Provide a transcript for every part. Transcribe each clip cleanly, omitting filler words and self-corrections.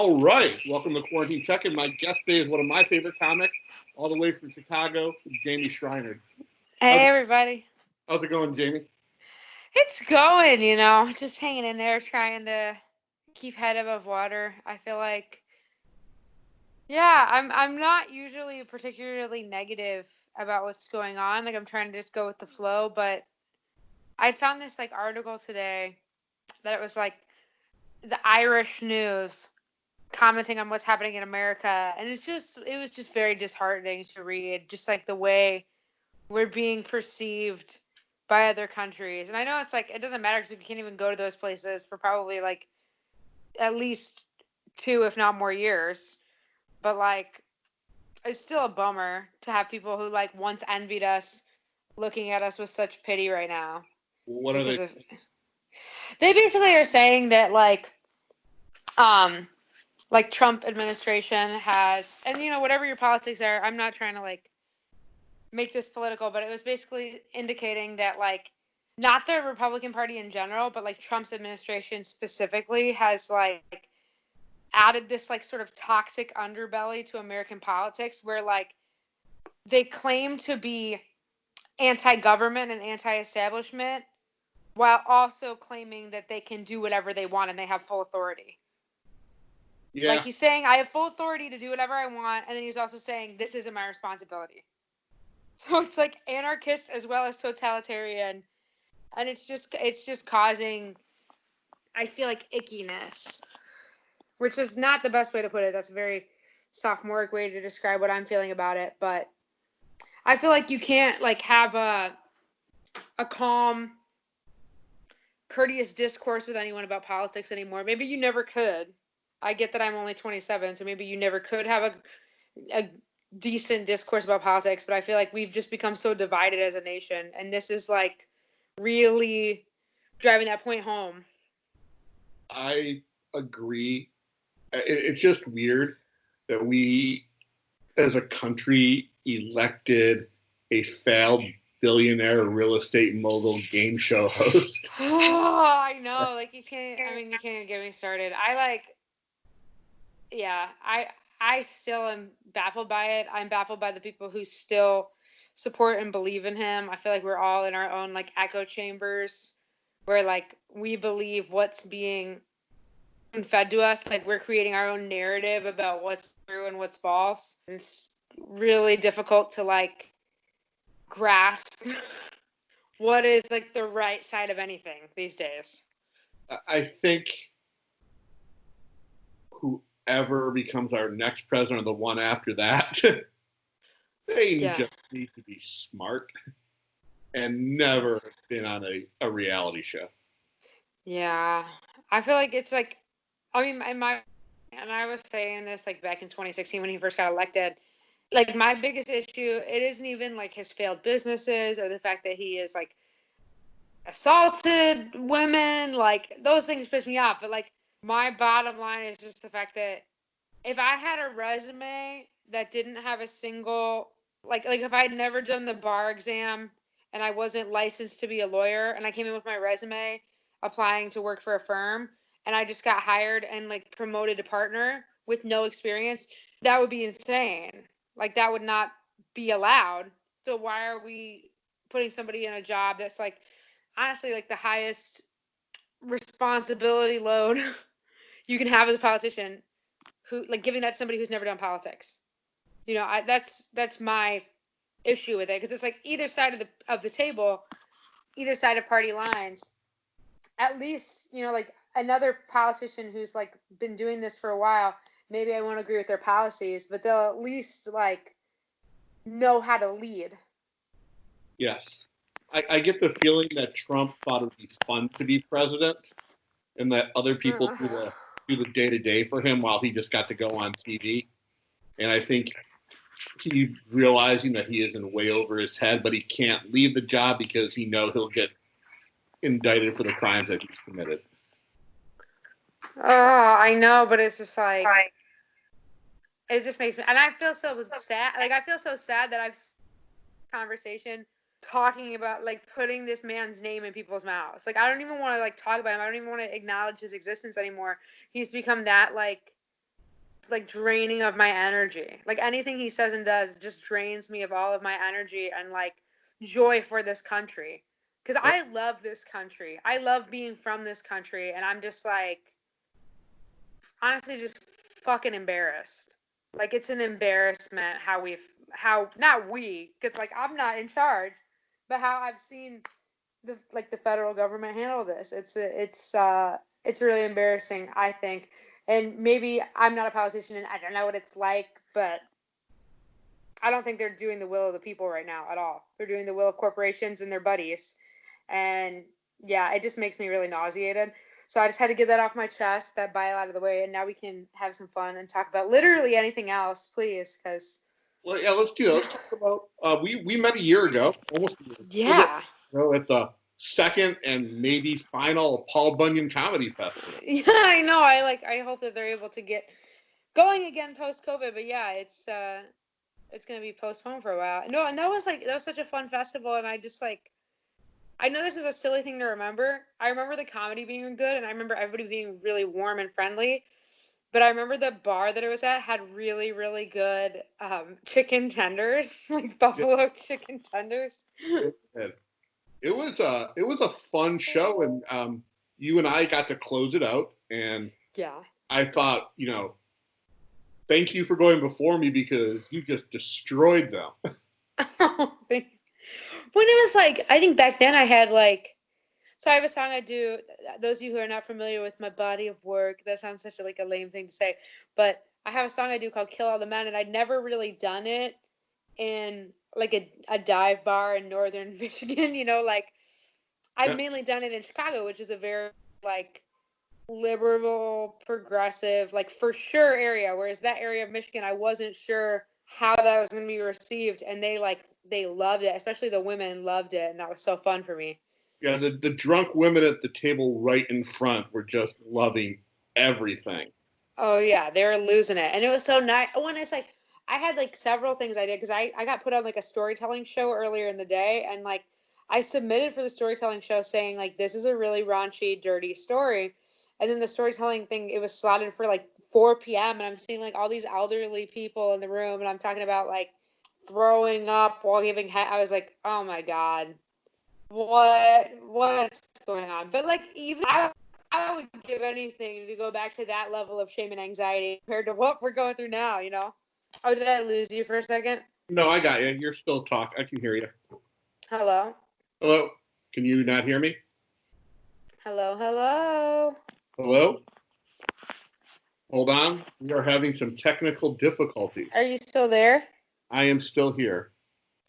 All right, welcome to Quarantine Check-In. My guest today is one of my favorite comics, all the way from Chicago, Jamie Schreiner. Hey How's, everybody. how's it going, Jamie? It's going, just hanging in there trying to keep head above water. I feel like I'm not usually particularly negative about what's going on. Like I'm trying to just go with the flow, but I found this like article today that it was like the Irish news commenting on what's happening in America, and it was just very disheartening to read, just like the way we're being perceived by other countries. And I know it's like it doesn't matter because we can't even go to those places for probably like at least 2 if not more years. But like it's still a bummer to have people who like once envied us looking at us with such pity right now What are because they? of they basically are saying that um Trump administration has, and whatever your politics are, I'm not trying to like make this political, but it was basically indicating that like not the Republican Party in general, but like Trump's administration specifically has like added this like sort of toxic underbelly to American politics where like they claim to be anti-government and anti-establishment while also claiming that they can do whatever they want and they have full authority. Like Yeah, he's saying, I have full authority to do whatever I want, and then he's also saying this isn't my responsibility. So it's like anarchist as well as totalitarian, and it's just causing, I feel like, ickiness, which is not the best way to put it. That's a very sophomoric way to describe what I'm feeling about it, but I feel like you can't like have a calm, courteous discourse with anyone about politics anymore. Maybe you never could. I get that I'm only 27, so maybe you never could have a decent discourse about politics, but I feel like we've just become so divided as a nation, and this is like really driving that point home. I agree. It's just weird that we, as a country, elected a failed billionaire real estate mogul game show host. Oh, I know. Like you can't even get me started. Yeah, I still am baffled by it. I'm baffled by the people who still support and believe in him. I feel like we're all in our own like echo chambers where like we believe what's being fed to us. Like we're creating our own narrative about what's true and what's false. It's really difficult to like grasp what is like the right side of anything these days. I think whoever becomes our next president or the one after that, they Yeah. just need to be smart and never been on a reality show. Yeah. I feel like it's like, I mean, and I was saying this like back in 2016 when he first got elected. Like my biggest issue, it isn't even like his failed businesses or the fact that he is like assaulted women. Like those things piss me off. But like my bottom line is just the fact that if I had a resume that didn't have a single like if I had never done the bar exam and I wasn't licensed to be a lawyer and I came in with my resume applying to work for a firm and I just got hired and like promoted to partner with no experience, that would be insane. Like that would not be allowed. So why are we putting somebody in a job that's like honestly like the highest responsibility load you can have as a politician, who like giving that to somebody who's never done politics? That's my issue with it because it's like either side of the table, either side of party lines. At least like another politician who's like been doing this for a while. Maybe I won't agree with their policies, but they'll at least like know how to lead. Yes. I get the feeling that Trump thought it would be fun to be president and that other people do the day to day for him while he just got to go on TV. And I think he's realizing that he isn't way over his head, but he can't leave the job because he knows he'll get indicted for the crimes that he's committed. Oh, I know, but it's just like it just makes me, and I feel so sad. Like I feel so sad that I've conversation talking about like putting this man's name in people's mouths. Like I don't even want to like talk about him. I don't even want to acknowledge his existence anymore. He's become that like like draining of my energy. Like anything he says and does just drains me of all of my energy and like joy for this country. Because I love this country. I love being from this country, and I'm just like, honestly, just fucking embarrassed. Like it's an embarrassment not we, because like I'm not in charge, but how I've seen the federal government handle this. It's really embarrassing, I think. And maybe I'm not a politician and I don't know what it's like, but I don't think they're doing the will of the people right now at all. They're doing the will of corporations and their buddies. And yeah, it just makes me really nauseated. So I just had to get that off my chest, that bile out of the way, and now we can have some fun and talk about literally anything else, please, because. Well, yeah, let's do that. Let's talk about we met a year ago, almost a year ago. Yeah. At the second and maybe final Paul Bunyan Comedy Festival. Yeah, I know. I hope that they're able to get going again post COVID, but yeah, it's gonna be postponed for a while. No, and that was such a fun festival, and I just I know this is a silly thing to remember. I remember the comedy being good, and I remember everybody being really warm and friendly. But I remember the bar that it was at had really, really good chicken tenders, like buffalo chicken tenders. It was a fun show, and you and I got to close it out. And yeah, I thought, thank you for going before me because you just destroyed them. When it was I think back then I had so I have a song I do. Those of you who are not familiar with my body of work, that sounds such a lame thing to say, but I have a song I do called "Kill All the Men," and I'd never really done it in a dive bar in northern Michigan. I've mainly done it in Chicago, which is a very liberal, progressive, for sure area. Whereas that area of Michigan, I wasn't sure how that was going to be received, and they loved it. Especially the women loved it, and that was so fun for me. Yeah, the drunk women at the table right in front were just loving everything. Oh yeah, they were losing it, and it was so nice. When it's I had several things I did because I got put on a storytelling show earlier in the day, and I submitted for the storytelling show saying this is a really raunchy, dirty story, and then the storytelling thing, it was slotted for 4 p.m. and I'm seeing all these elderly people in the room, and I'm talking about throwing up while giving I was like, oh my god. What's going on? But even I would give anything to go back to that level of shame and anxiety compared to what we're going through now, Oh, did I lose you for a second? No, I got you. You're still talking. I can hear you. Hello? Hello? Can you not hear me? Hello, hello? Hello? Hold on. We are having some technical difficulties. Are you still there? I am still here.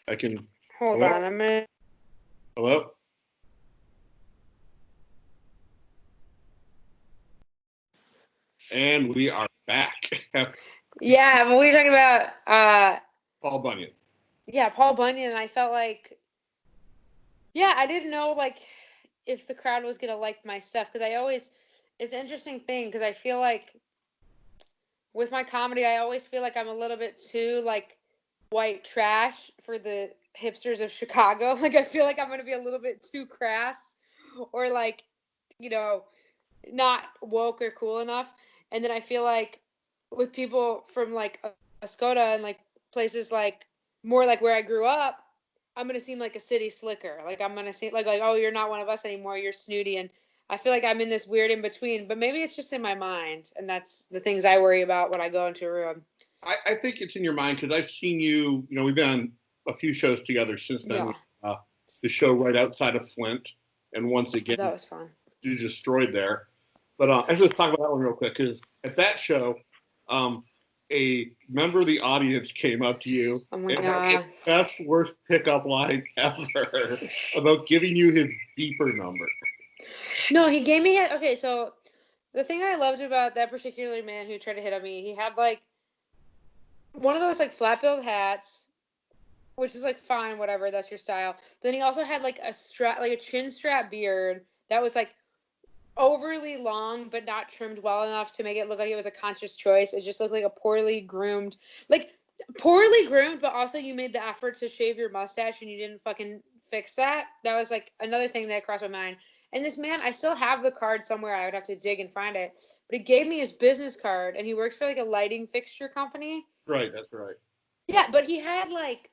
I can... Hold on, I'm going to... Hello? And we are back. Yeah, but we were talking about Paul Bunyan. Yeah, Paul Bunyan, and I felt I didn't know if the crowd was gonna like my stuff, because it's an interesting thing, because I feel with my comedy I always feel I'm a little bit too white trash for the hipsters of Chicago. I feel I'm gonna be a little bit too crass, or not woke or cool enough. And then I feel with people from Oscoda and places more where I grew up, I'm gonna seem like a city slicker. I'm gonna seem oh, you're not one of us anymore, you're snooty. And I feel I'm in this weird in between, but maybe it's just in my mind, and that's the things I worry about when I go into a room. I think it's in your mind, because I've seen you, we've been on a few shows together since then. Yeah. The show right outside of Flint, and once again, that was fun. You destroyed there. But I just talk about that one real quick, because at that show, a member of the audience came up to you and had the best, worst pickup line ever about giving you his beeper number. No, he gave me it. Okay, so the thing I loved about that particular man who tried to hit on me, he had one of those flat-billed hats, which is fine, whatever, that's your style. But then he also had a strap, a chin strap beard that was overly long but not trimmed well enough to make it look like it was a conscious choice. It just looked like a poorly groomed, but also you made the effort to shave your mustache and you didn't fucking fix that. That was another thing that crossed my mind. And this man, I still have the card somewhere. I would have to dig and find it. But he gave me his business card, and he works for like a lighting fixture company. Right, that's right. Yeah, but he had like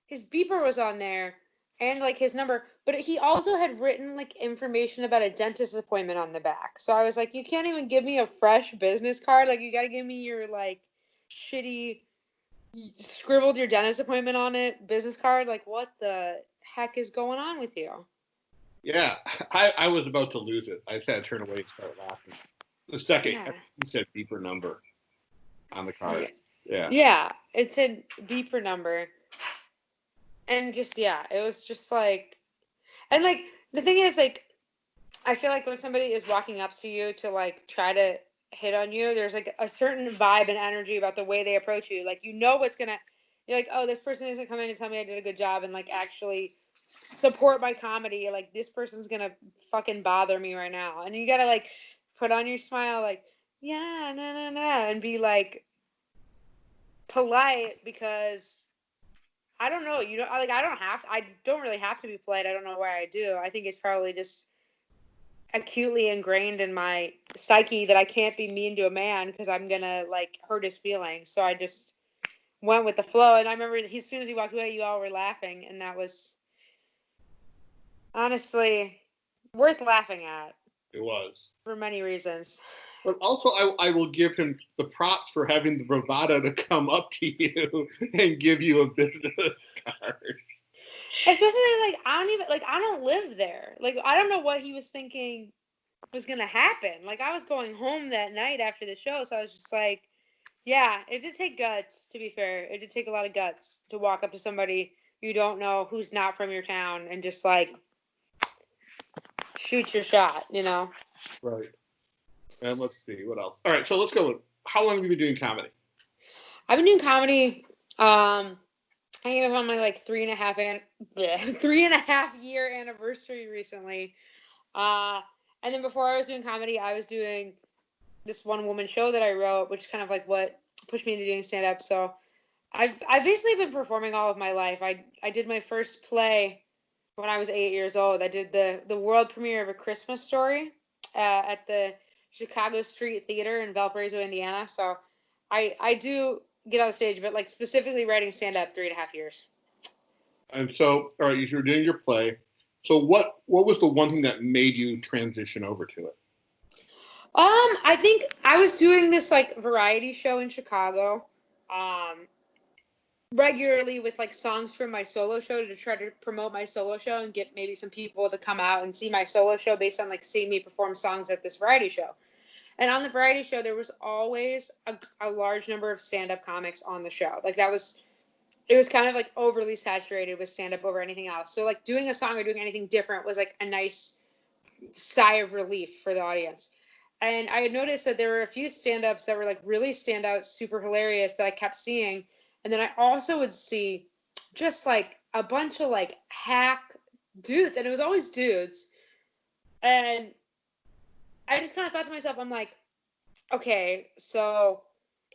his beeper was on there and like his number, but he also had written like information about a dentist appointment on the back. So I was like, you can't even give me a fresh business card. Like, you got to give me your like shitty scribbled your dentist appointment on it business card. Like, what the heck is going on with you? Yeah, I was about to lose it. I just had to turn away and start laughing. The second Yeah. he said beeper number on the card. Yeah. Yeah, it said beeper number. And just, yeah, it was just like, and like, the thing is, like, I feel like when somebody is walking up to you to like try to hit on you, there's like a certain vibe and energy about the way they approach you. Like, you know what's gonna, you're like, oh, this person isn't coming to tell me I did a good job and like actually support my comedy. Like, this person's gonna fucking bother me right now. And you gotta like put on your smile, like, yeah, no, and be like polite, because I don't know, you know, like, I don't really have to be polite. I don't know why I do. I think it's probably just acutely ingrained in my psyche that I can't be mean to a man because I'm gonna like hurt his feelings. So I just went with the flow. And I remember as soon as he walked away, you all were laughing, and that was honestly worth laughing at. It was. For many reasons. But also, I will give him the props for having the bravado to come up to you and give you a business card. Especially, like, I don't live there. Like, I don't know what he was thinking was going to happen. Like, I was going home that night after the show, so I was just like, yeah, it did take guts, to be fair. It did take a lot of guts to walk up to somebody you don't know who's not from your town and just, like, shoot your shot, you know? Right. And let's see, what else? All right, so let's go with, how long have you been doing comedy? I've been doing comedy, I think I'm on my like 3.5 year anniversary recently. And then before I was doing comedy, I was doing this one woman show that I wrote, which is kind of like what pushed me into doing stand up. So I've basically been performing all of my life. I did my first play when I was 8 years old. I did the world premiere of A Christmas Story at the Chicago Street Theater in Valparaiso, Indiana. So I do get on the stage, but like specifically writing stand up 3.5 years. And so, all right, you were doing your play. So what was the one thing that made you transition over to it? I think I was doing this like variety show in Chicago, regularly with like songs from my solo show to try to promote my solo show and get maybe some people to come out and see my solo show based on like seeing me perform songs at this variety show. And on the variety show, there was always a large number of stand-up comics on the show. Like it was kind of like overly saturated with stand-up over anything else. So like doing a song or doing anything different was like a nice sigh of relief for the audience. And I had noticed that there were a few stand-ups that were like really stand out, super hilarious that I kept seeing. And then I also would see just like a bunch of like hack dudes, and it was always dudes. And I just kind of thought to myself, I'm like, okay, so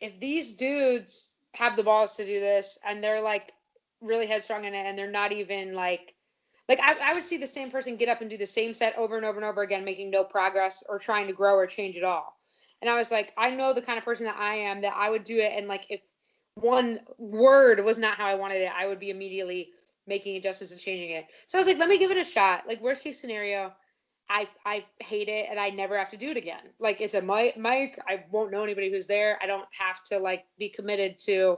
if these dudes have the balls to do this and they're like really headstrong in it and they're not even like I would see the same person get up and do the same set over and over and over again, making no progress or trying to grow or change at all. And I was like, I know the kind of person that I am, that I would do it. And like, if one word was not how I wanted it, I would be immediately making adjustments and changing it. So I was like, let me give it a shot. Like, worst case scenario, I hate it and I never have to do it again. Like, it's a mic. I won't know anybody who's there. I don't have to like be committed to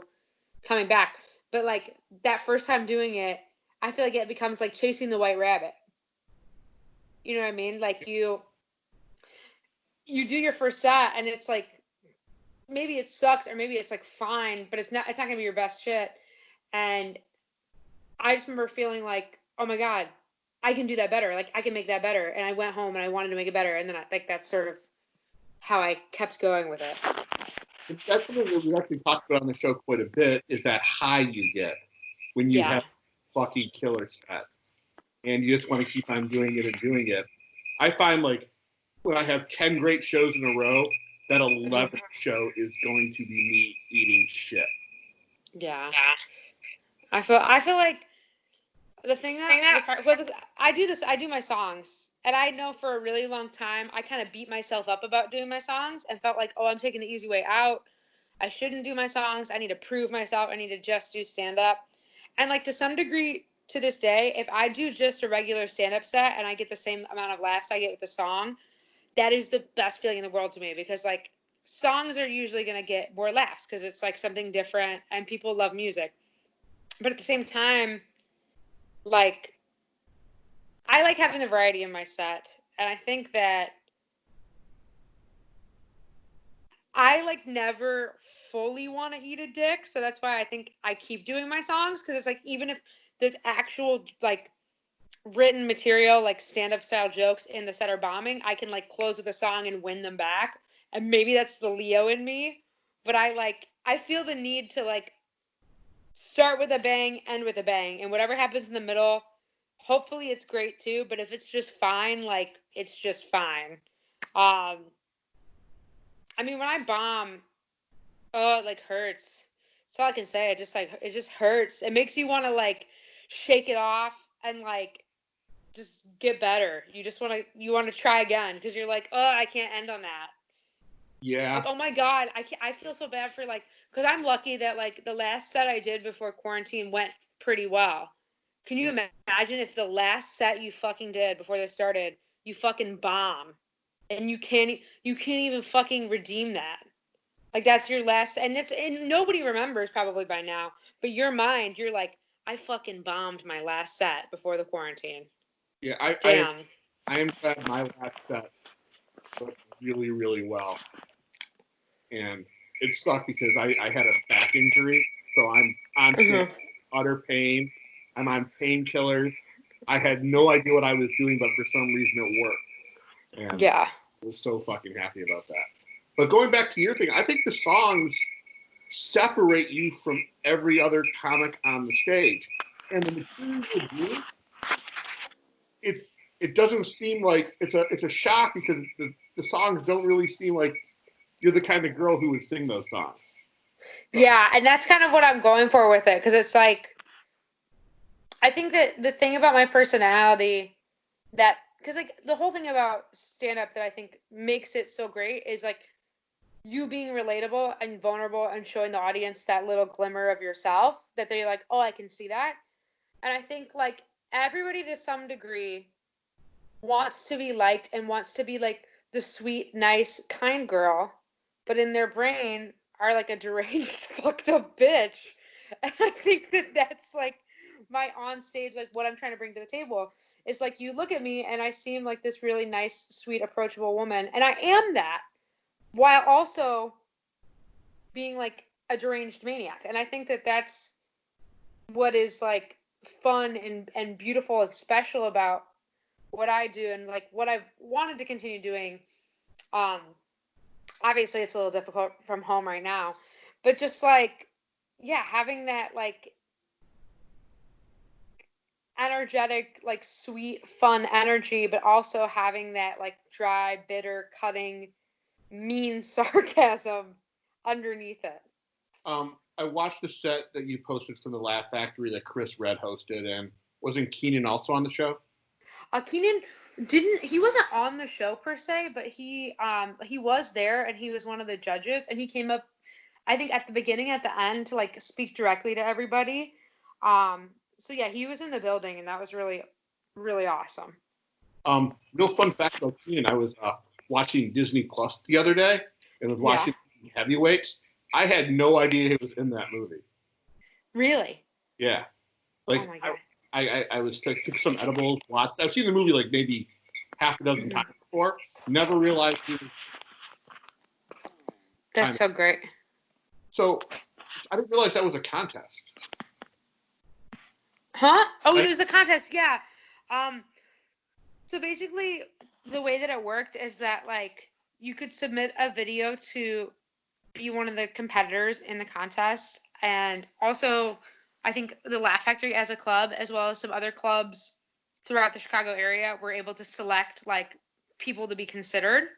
coming back. But like that first time doing it, I feel like it becomes like chasing the white rabbit. You know what I mean? Like you do your first set and it's like, maybe it sucks or maybe it's like fine, but it's not gonna be your best shit. And I just remember feeling like, oh my God, I can do that better. Like I can make that better. And I went home and I wanted to make it better. And then I think that's sort of how I kept going with it. That's something that we actually talked about on the show quite a bit, is that high you get when you have a fucking killer set. And you just want to keep on doing it and doing it. I find like when I have 10 great shows in a row, that 11th show is going to be me eating shit. Yeah. I feel like The thing that was hard was I do my songs, and I know for a really long time I kind of beat myself up about doing my songs and felt like, oh, I'm taking the easy way out. I shouldn't do my songs. I need to prove myself. I need to just do stand up. And like to some degree to this day, if I do just a regular stand up set and I get the same amount of laughs I get with the song, that is the best feeling in the world to me, because like songs are usually going to get more laughs because it's like something different and people love music. But at the same time, like I like having the variety in my set, and I think that I like never fully want to eat a dick, so that's why I think I keep doing my songs, because it's like even if the actual like written material, like stand-up style jokes in the set are bombing, I can like close with a song and win them back, and maybe that's the Leo in me, but I feel the need to like start with a bang, end with a bang, and whatever happens in the middle, hopefully it's great too, but if it's just fine, like it's just fine. I mean, when I bomb, oh, it like hurts. That's all I can say. It just hurts. It makes you want to like shake it off and like just get better. You want to try again because you're like, oh, I can't end on that. Yeah. Like, oh my God, I feel so bad for like, because I'm lucky that like the last set I did before quarantine went pretty well. Can you imagine if the last set you fucking did before this started, you fucking bomb, and you can't even fucking redeem that? Like that's your last, and nobody remembers probably by now, but your mind, you're like, I fucking bombed my last set before the quarantine. Yeah, Damn. I am glad my last set went really, really well. And it sucked because I had a back injury, so I'm on stage, utter pain. I'm on painkillers. I had no idea what I was doing, but for some reason it worked. And Yeah. I was so fucking happy about that. But going back to your thing, I think the songs separate you from every other comic on the stage. And the material you do, it doesn't seem like it's a shock because the songs don't really seem like you're the kind of girl who would sing those songs. Yeah, and that's kind of what I'm going for with it, because it's like, I think that the thing about my personality because like the whole thing about stand-up that I think makes it so great is like you being relatable and vulnerable and showing the audience that little glimmer of yourself that they're like, oh, I can see that. And I think like everybody to some degree wants to be liked and wants to be like the sweet, nice, kind girl, but in their brain are like a deranged, fucked up bitch. And I think that that's like my on stage, like what I'm trying to bring to the table is like you look at me and I seem like this really nice, sweet, approachable woman, and I am that, while also being like a deranged maniac. And I think that that's what is like fun and beautiful and special about what I do and like what I've wanted to continue doing. Obviously it's a little difficult from home right now, but just like, yeah, having that like energetic, like sweet, fun energy, but also having that like dry, bitter, cutting, mean sarcasm underneath it. I watched the set that you posted from the Laugh Factory that Chris Red hosted, and wasn't Keenan also on the show? Keenan he wasn't on the show per se, but he was there and he was one of the judges, and he came up, I think at the beginning, at the end, to like speak directly to everybody. So yeah, he was in the building, and that was really, really awesome. Real fun fact about Keenan, I was watching Disney Plus the other day and was watching Heavyweights. I had no idea he was in that movie. Really? Yeah. Like, oh my God. I was took some edibles, watched. I've seen the movie like maybe half a dozen times before. Never realized he was. That's so great. So I didn't realize that was a contest. Huh? Oh, it was a contest. Yeah. So basically, the way that it worked is that like you could submit a video to be one of the competitors in the contest, and also I think the Laugh Factory as a club, as well as some other clubs throughout the Chicago area, were able to select like people to be considered.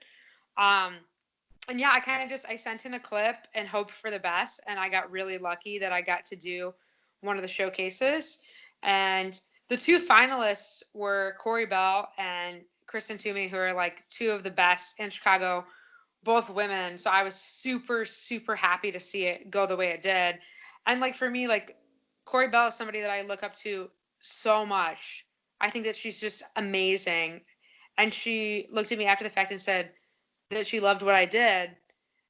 And yeah, I sent in a clip and hoped for the best, and I got really lucky that I got to do one of the showcases. And the two finalists were Corey Bell and Kristen Toomey, who are like two of the best in Chicago, both women. So I was super, super happy to see it go the way it did. And like for me, like Corey Bell is somebody that I look up to so much. I think that she's just amazing. And she looked at me after the fact and said that she loved what I did.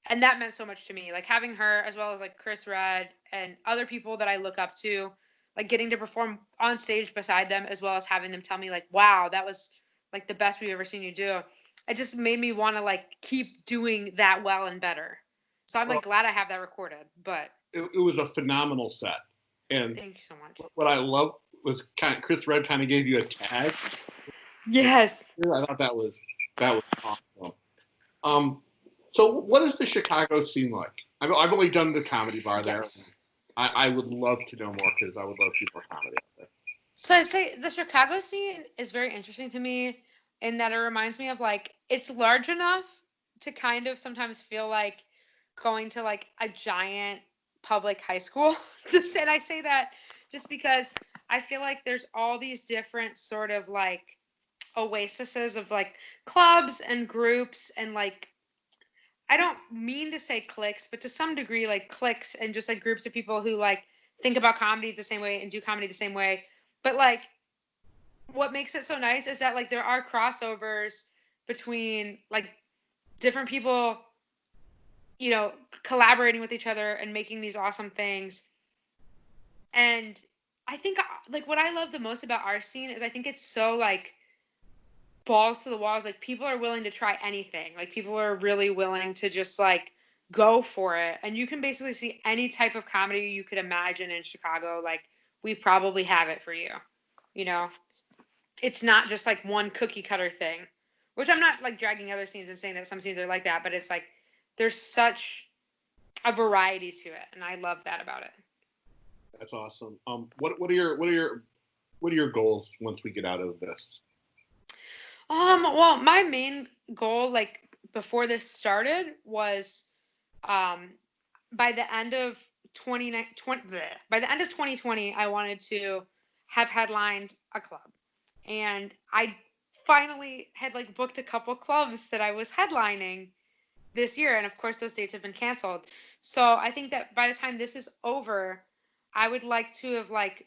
And that meant so much to me. Like having her as well as like Chris Rudd and other people that I look up to, like getting to perform on stage beside them, as well as having them tell me like, wow, that was like the best we've ever seen you do. It just made me want to like keep doing that well and better. So I'm Well, like glad I have that recorded, but it was a phenomenal set. And thank you so much. what I love was Chris Red kind of gave you a tag. Yes. I thought that was awesome. So what is the Chicago scene like? I've only done the Comedy Bar there. Yes. I would love to know more because I would love to see more comedy out there. So I'd say the Chicago scene is very interesting to me in that it reminds me of like it's large enough to kind of sometimes feel like going to like a giant public high school. And I say that just because I feel like there's all these different sort of like oases of like clubs and groups and like I don't mean to say cliques, but to some degree like cliques and just like groups of people who like think about comedy the same way and do comedy the same way. But like what makes it so nice is that like there are crossovers between like different people, you know, collaborating with each other and making these awesome things. And I think like what I love the most about our scene is I think it's so like balls to the walls. Like people are willing to try anything. Like people are really willing to just like go for it. And you can basically see any type of comedy you could imagine in Chicago. Like we probably have it for you, you know? It's not just like one cookie cutter thing, which I'm not like dragging other scenes and saying that some scenes are like that, but it's like there's such a variety to it, and I love that about it. That's awesome. What are your goals once we get out of this? Well, my main goal, like before this started, was um by the end of 2020, I wanted to have headlined a club. And I finally had like booked a couple clubs that I was headlining this year, and of course those dates have been canceled. So I think that by the time this is over, I would like to have like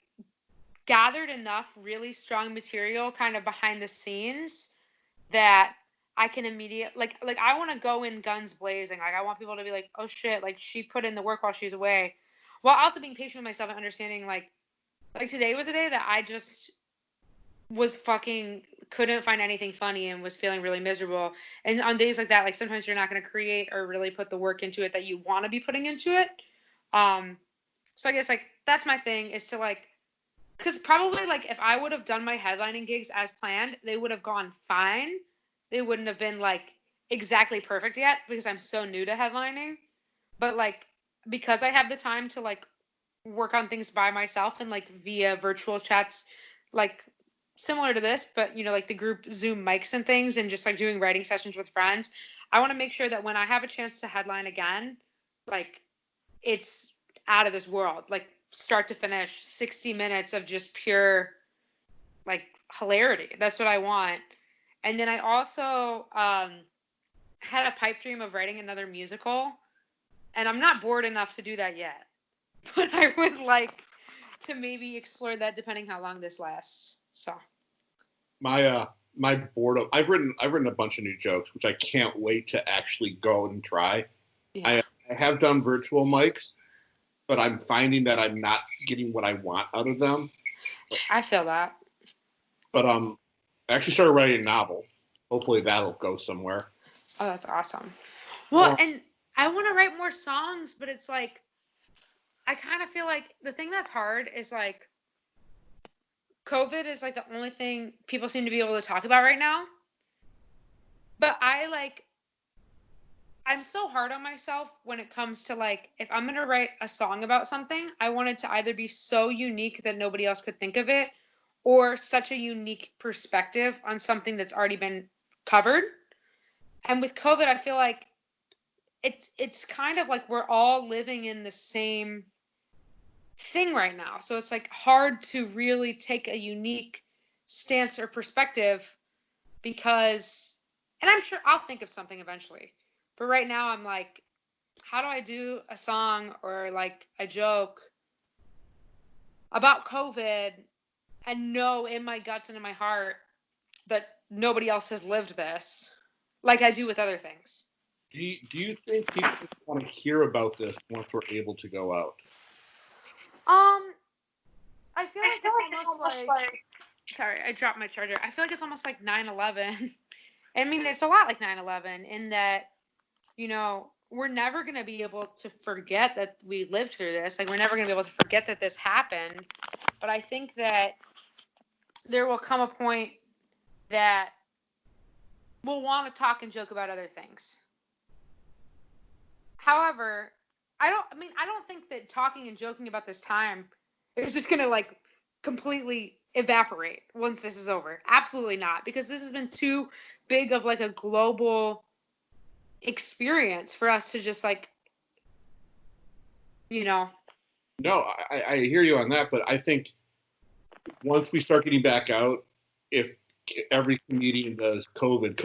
gathered enough really strong material kind of behind the scenes that I can immediately like I want to go in guns blazing. Like I want people to be like, "Oh shit, like she put in the work while she's away." While also being patient with myself and understanding like today was a day that I just was fucking couldn't find anything funny and was feeling really miserable. And on days like that, like sometimes you're not going to create or really put the work into it that you want to be putting into it. So I guess like that's my thing is to like, because probably like if I would have done my headlining gigs as planned, they would have gone fine. They wouldn't have been like exactly perfect yet because I'm so new to headlining. But like because I have the time to like work on things by myself and like via virtual chats, like similar to this, but you know, like the group Zoom mics and things and just like doing writing sessions with friends. I want to make sure that when I have a chance to headline again, like it's out of this world, like start to finish 60 minutes of just pure like hilarity. That's what I want. And then I also had a pipe dream of writing another musical, and I'm not bored enough to do that yet. But I would like to maybe explore that depending how long this lasts. So My boredom. I've written a bunch of new jokes, which I can't wait to actually go and try. yeah. I have done virtual mics, but I'm finding that I'm not getting what I want out of them. I feel that. But I actually started writing a novel. Hopefully that'll go somewhere. Oh, that's awesome. Well, Um, and I want to write more songs, but it's like I kind of feel like the thing that's hard is like COVID is like the only thing people seem to be able to talk about right now. But I'm so hard on myself when it comes to like if I'm going to write a song about something, I want it to either be so unique that nobody else could think of it or such a unique perspective on something that's already been covered. And with COVID, I feel like it's kind of like we're all living in the same thing right now. So it's like hard to really take a unique stance or perspective because, and I'm sure I'll think of something eventually. But right now I'm like, how do I do a song or like a joke about COVID and know in my guts and in my heart that nobody else has lived this like I do with other things? Do you think people want to hear about this once we're able to go out? Um, I feel like it's almost like, sorry, I dropped my charger. I feel like it's almost like 9/11. I mean, it's a lot like 9/11 in that, we're never going to be able to forget that we lived through this. Like, we're never going to be able to forget that this happened. But I think that there will come a point that we'll want to talk and joke about other things. However, I don't think that talking and joking about this time is just going to like completely evaporate once this is over. Absolutely not, because this has been too big of like a global experience for us to just like, No, I hear you on that, but I think once we start getting back out, if every comedian does COVID,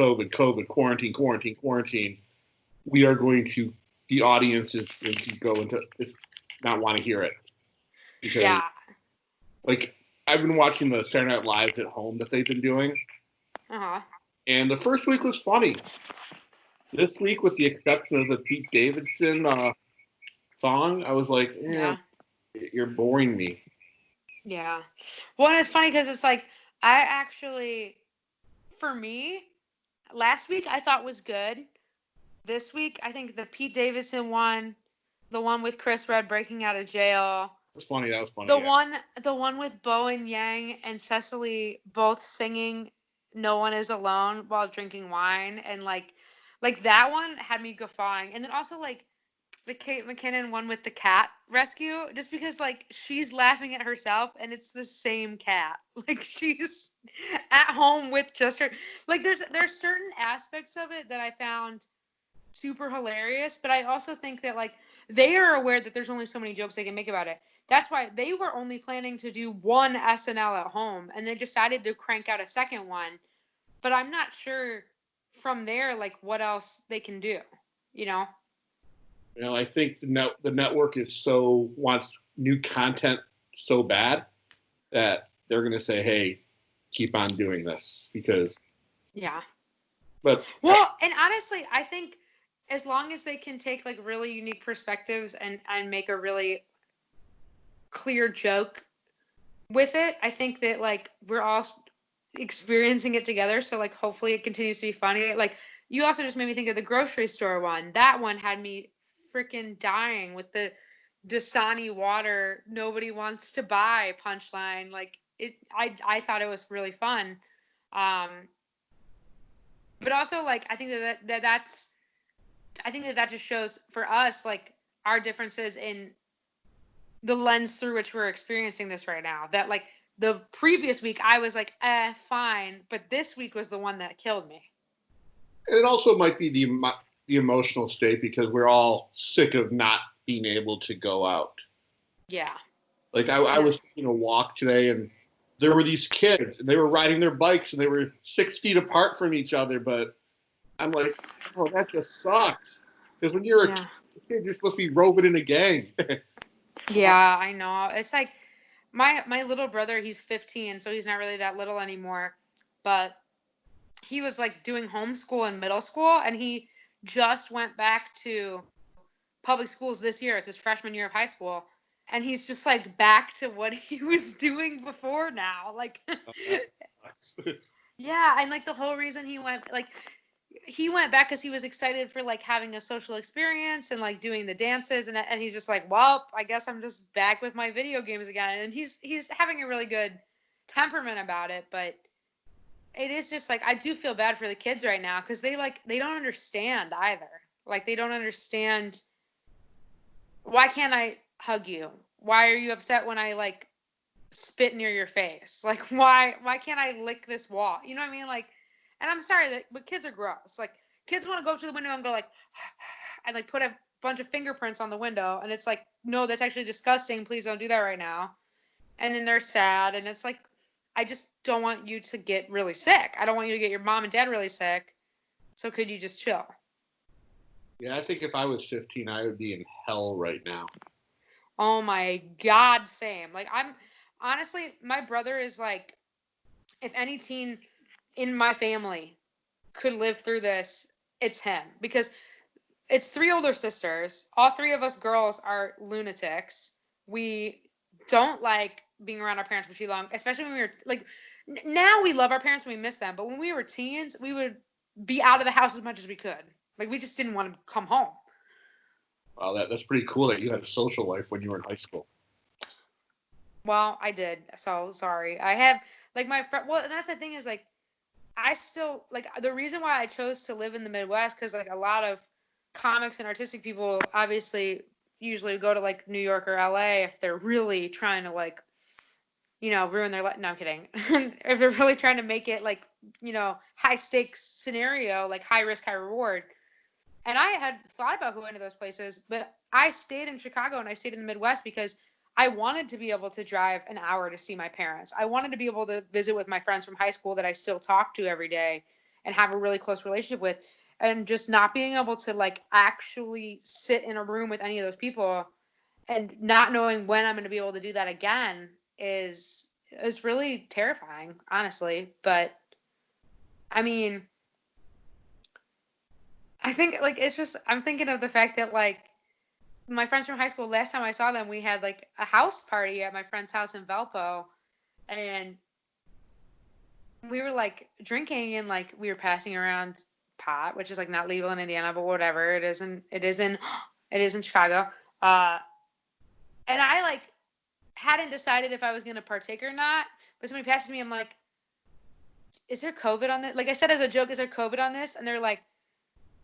quarantine, we are going to, the audience is going to go into, not want to hear it. Because, yeah. like, I've been watching the Saturday Night Live at home that they've been doing. Uh-huh. And the first week was funny. This week, with the exception of the Pete Davidson song, I was like, Yeah. you're boring me. Yeah. Well, and it's funny because it's like, I actually, for me, last week I thought was good. This week, I think the Pete Davidson one, the one with Chris Redd breaking out of jail. That's funny. That was funny. The one with Bo and Yang and Cecily both singing "No One Is Alone" while drinking wine, and like that one had me guffawing. And then also like the Kate McKinnon one with the cat rescue, just because like she's laughing at herself and it's the same cat. Like she's at home with just her. Like there's certain aspects of it that I found super hilarious, but I also think that like they are aware that there's only so many jokes they can make about it. That's why they were only planning to do one SNL at home, and they decided to crank out a second one. But I'm not sure from there like what else they can do, you know? I think the network wants new content so bad that they're going to say, "Hey, keep on doing this," because. Yeah. But well, and honestly, I think as long as they can take like really unique perspectives and make a really clear joke with it, I think that like we're all experiencing it together. So like hopefully it continues to be funny. Like you also just made me think of the grocery store one. That one had me freaking dying with the Dasani water nobody wants to buy punchline. Like I thought it was really fun. But also like I think that just shows for us like our differences in the lens through which we're experiencing this right now. That like the previous week I was like, fine, but this week was the one that killed me. It also might be the emotional state because we're all sick of not being able to go out. Yeah. Like I was taking a walk today and there were these kids and they were riding their bikes and they were 6 feet apart from each other. But I'm like, oh, that just sucks. Because when you're a kid, you're supposed to be roving in a gang. Yeah, I know. It's like my little brother, he's 15, so he's not really that little anymore. But he was like doing homeschool in middle school, and he just went back to public schools this year. It's his freshman year of high school. And he's just like back to what he was doing before now. Like, yeah. And like the whole reason he went back because he was excited for like having a social experience and like doing the dances. And he's just like, well, I guess I'm just back with my video games again. And he's having a really good temperament about it. But it is just like, I do feel bad for the kids right now because they don't understand either. Like, they don't understand. Why can't I hug you? Why are you upset when I like spit near your face? Like, why can't I lick this wall? You know what I mean? Like, and I'm sorry but kids are gross. Like, kids want to go up to the window and go like, and like put a bunch of fingerprints on the window. And it's like, no, that's actually disgusting. Please don't do that right now. And then they're sad. And it's like, I just don't want you to get really sick. I don't want you to get your mom and dad really sick. So could you just chill? Yeah, I think if I was 15, I would be in hell right now. Oh my God, same. Like, I'm honestly, my brother is like, if any teen in my family could live through this, it's him. Because it's 3 older sisters. All 3 of us girls are lunatics. We don't like being around our parents for too long, especially when we were like, now we love our parents and we miss them. But when we were teens, we would be out of the house as much as we could. Like, we just didn't want to come home. Wow, that's pretty cool that you had a social life when you were in high school. Well, I did. So sorry. I have like my friend. Well, and that's the thing is like, I still like the reason why I chose to live in the Midwest, because like a lot of comics and artistic people obviously usually go to like New York or LA if they're really trying to like, ruin their life. No, I'm kidding. If they're really trying to make it like, high stakes scenario, like high risk, high reward. And I had thought about going to those places, but I stayed in Chicago and I stayed in the Midwest because I wanted to be able to drive an hour to see my parents. I wanted to be able to visit with my friends from high school that I still talk to every day and have a really close relationship with. And just not being able to like actually sit in a room with any of those people and not knowing when I'm going to be able to do that again is really terrifying, honestly. But I mean, I think like it's just I'm thinking of the fact that like my friends from high school, last time I saw them, we had like a house party at my friend's house in Valpo, and we were like drinking and like we were passing around pot, which is like not legal in Indiana, but whatever. It is in Chicago. And I like hadn't decided if I was gonna partake or not, but somebody passes me, I'm like, is there COVID on this? Like I said as a joke, is there COVID on this? And they're like,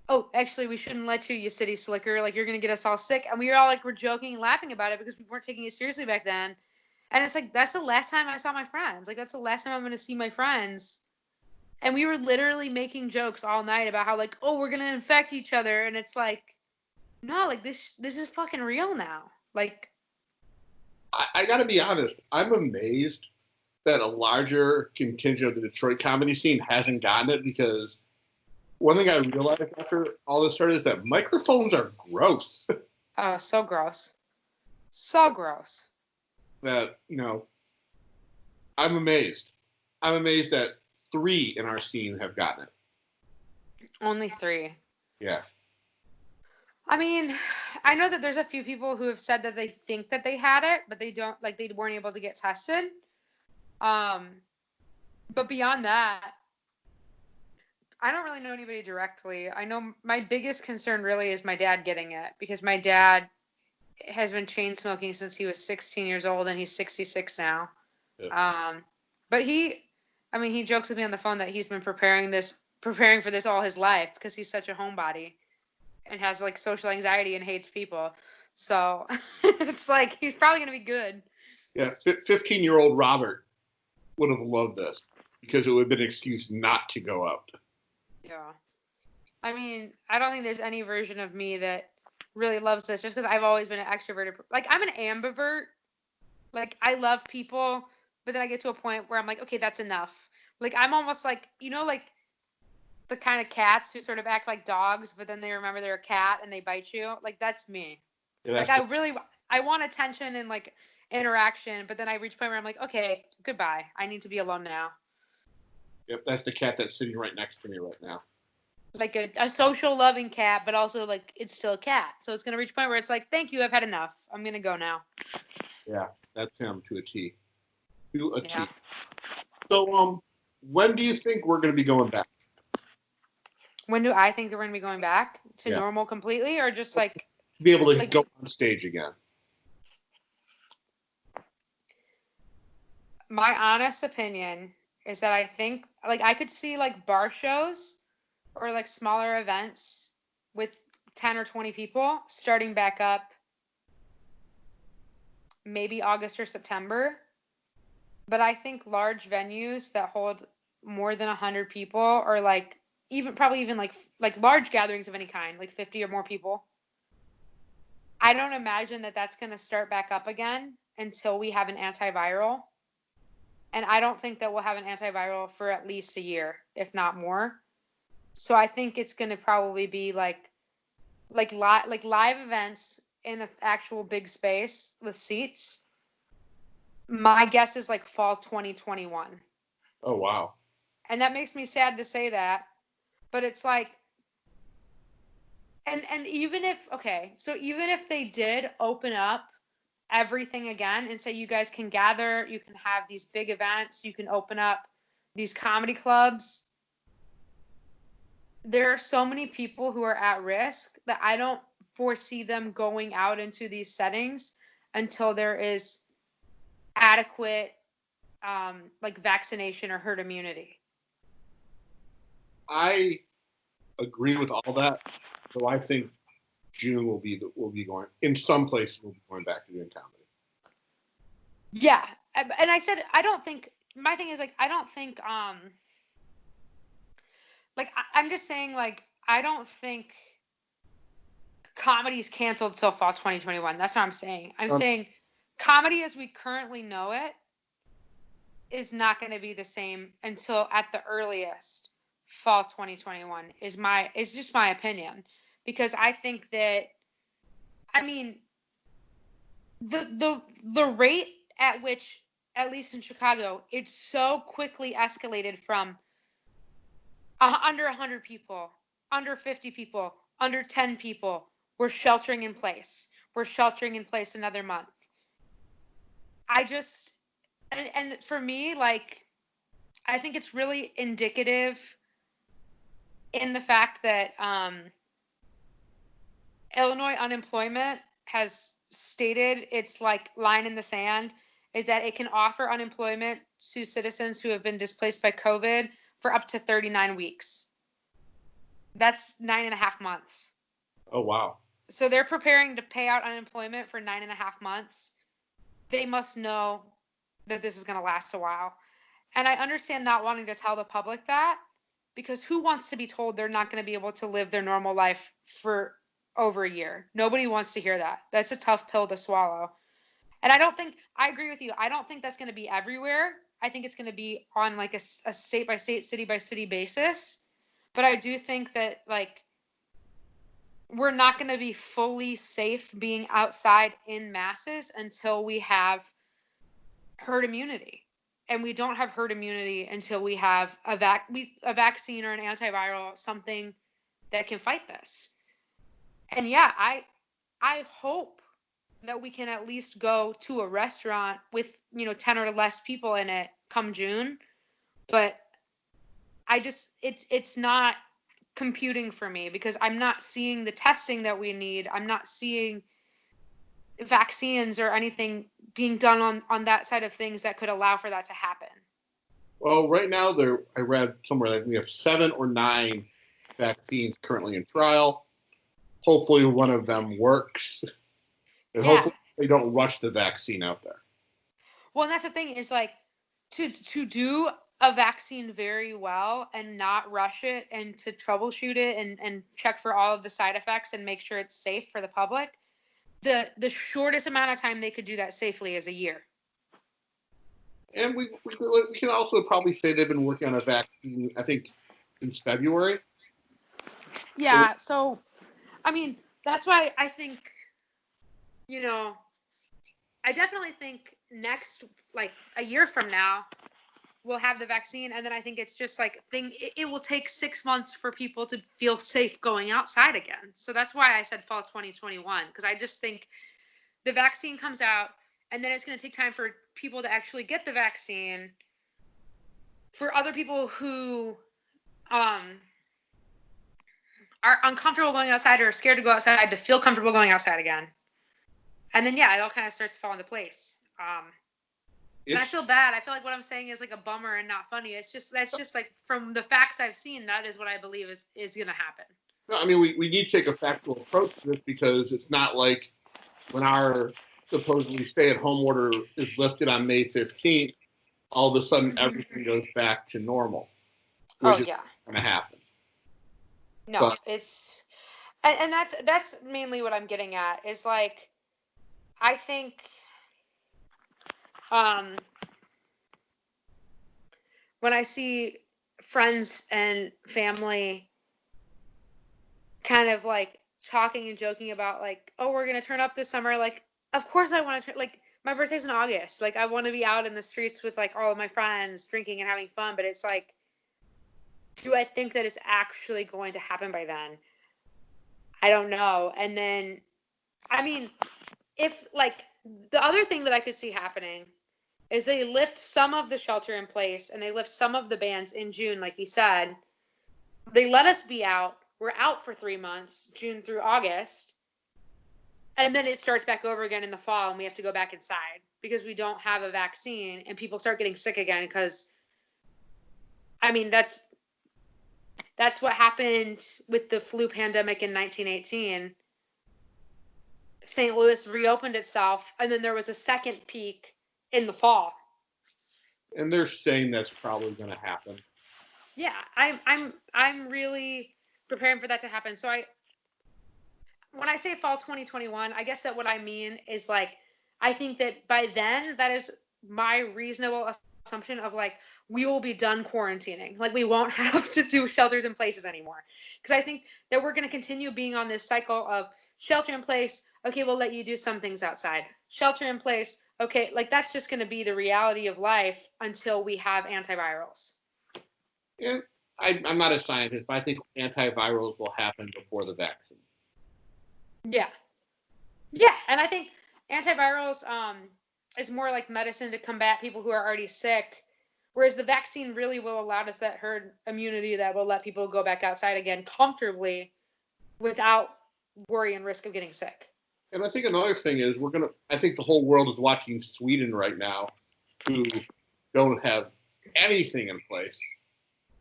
oh, actually, we shouldn't let you, you city slicker. Like, you're going to get us all sick. And we were all like, we're joking and laughing about it because we weren't taking it seriously back then. And it's like, that's the last time I saw my friends. Like, that's the last time I'm going to see my friends. And we were literally making jokes all night about how, like, oh, we're going to infect each other. And it's like, no, like, this is fucking real now. Like, I got to be honest. I'm amazed that a larger contingent of the Detroit comedy scene hasn't gotten it, because one thing I realized after all this started is that microphones are gross. oh, so gross. So gross. That, I'm amazed. I'm amazed that 3 in our scene have gotten it. Only 3. Yeah. I mean, I know that there's a few people who have said that they think that they had it, but they don't, like, they weren't able to get tested. But beyond that, I don't really know anybody directly. I know my biggest concern really is my dad getting it, because my dad has been chain smoking since he was 16 years old, and he's 66 now. Yeah. But he jokes with me on the phone that he's been preparing for this all his life because he's such a homebody and has like social anxiety and hates people. So it's like he's probably gonna be good. Yeah. 15-year-old Robert would have loved this because it would have been an excuse not to go out. Yeah. I mean, I don't think there's any version of me that really loves this, just because I've always been an extroverted. Like, I'm an ambivert. Like, I love people, but then I get to a point where I'm like, okay, that's enough. Like, I'm almost like, like the kind of cats who sort of act like dogs, but then they remember they're a cat and they bite you. Like, that's me. Yeah, Like, I want attention and like interaction, but then I reach a point where I'm like, okay, goodbye. I need to be alone now. Yep, that's the cat that's sitting right next to me right now. Like a social loving cat, but also like it's still a cat. So it's going to reach a point where it's like, thank you, I've had enough. I'm going to go now. Yeah, that's him to a T. To a Yeah. T. So, when do you think we're going to be going back? When do I think that we're going to be going back to Yeah. normal completely, or just like To be able to like, go on stage again. my honest opinion is that I think like I could see like bar shows or like smaller events with 10 or 20 people starting back up maybe August or September. But I think large venues that hold more than 100 people, or like even probably even like large gatherings of any kind, like 50 or more people, I don't imagine that that's going to start back up again until we have an antiviral. And I don't think that we'll have an antiviral for at least a year, if not more. So I think it's going to probably be like live events in an actual big space with seats. My guess is like fall 2021. Oh, wow. And that makes me sad to say that, but it's like, and even if, okay, so even if they did open up everything again and say you guys can gather, you can have these big events, you can open up these comedy clubs, there are so many people who are at risk that I don't foresee them going out into these settings until there is adequate like vaccination or herd immunity. I agree with all that. So I think June will be going in some places. We'll be going back to doing comedy. Yeah, and I said I don't think my thing is like I don't think like I'm just saying like I don't think comedy's canceled till fall 2021. That's what I'm saying. I'm saying comedy as we currently know it is not going to be the same until at the earliest fall 2021 is just my opinion, because I think that I mean the rate at which, at least in Chicago, it's so quickly escalated from under 100 people, under 50 people, under 10 people. We're sheltering in place. We're sheltering in place another month. I just, and for me, like, I think it's really indicative in the fact that Illinois unemployment has stated its like line in the sand is that it can offer unemployment to citizens who have been displaced by COVID for up to 39 weeks. That's 9.5 months. Oh, wow. So they're preparing to pay out unemployment for 9.5 months. They must know that this is going to last a while. And I understand not wanting to tell the public that, because who wants to be told they're not going to be able to live their normal life for over a year? Nobody wants to hear that. That's a tough pill to swallow. And I agree with you. I don't think that's going to be everywhere. I think it's going to be on like a state by state, city by city basis. But I do think that like we're not going to be fully safe being outside in masses until we have herd immunity. And we don't have herd immunity until we have a vaccine or an antiviral, something that can fight this. And yeah, I hope that we can at least go to a restaurant with 10 or less people in it come June. But I just it's not computing for me, because I'm not seeing the testing that we need. I'm not seeing vaccines or anything being done on that side of things that could allow for that to happen. Well, right now I read somewhere that we have 7 or 9 vaccines currently in trial. Hopefully one of them works. And hopefully they don't rush the vaccine out there. Well, and that's the thing is like to do a vaccine very well and not rush it and to troubleshoot it and check for all of the side effects and make sure it's safe for the public. The shortest amount of time they could do that safely is a year. And we can also probably say they've been working on a vaccine, I think, since February. Yeah, so I mean, that's why I think, I definitely think next, like a year from now, we'll have the vaccine. And then I think it's just like it will take 6 months for people to feel safe going outside again. So that's why I said fall 2021, because I just think the vaccine comes out and then it's going to take time for people to actually get the vaccine. For other people who are uncomfortable going outside or scared to go outside to feel comfortable going outside again. And then, yeah, it all kind of starts to fall into place. And I feel bad. I feel like what I'm saying is like a bummer and not funny. That's just like from the facts I've seen, that is what I believe is going to happen. No, I mean, we need to take a factual approach to this, because it's not like when our supposedly stay-at-home order is lifted on May 15th, all of a sudden everything goes back to normal. Which is going to happen. No, but it's And that's mainly what I'm getting at is like, I think when I see friends and family kind of like talking and joking about like, oh, we're gonna turn up this summer, like, of course I want to turn, like, my birthday's in August, like I want to be out in the streets with like all of my friends drinking and having fun, but it's like, do I think that it's actually going to happen by then? I don't know. And then, I mean, if like, the other thing that I could see happening is they lift some of the shelter in place and they lift some of the bans in June, like you said. They let us be out. We're out for 3 months, June through August. And then it starts back over again in the fall and we have to go back inside because we don't have a vaccine and people start getting sick again because, I mean, that's what happened with the flu pandemic in 1918. St. Louis reopened itself and then there was a second peak in the fall. And they're saying that's probably going to happen. Yeah, I'm really preparing for that to happen. So when I say fall 2021, I guess that what I mean is like, I think that by then, that is my reasonable assumption of like, we will be done quarantining. Like we won't have to do shelters in places anymore. Because I think that we're going to continue being on this cycle of shelter in place. Okay, we'll let you do some things outside. Shelter in place. Okay, like that's just going to be the reality of life until we have antivirals. And I'm not a scientist, but I think antivirals will happen before the vaccine. Yeah. Yeah, and I think antivirals is more like medicine to combat people who are already sick, whereas the vaccine really will allow us that herd immunity that will let people go back outside again comfortably without worry and risk of getting sick. And I think another thing is I think the whole world is watching Sweden right now, who don't have anything in place,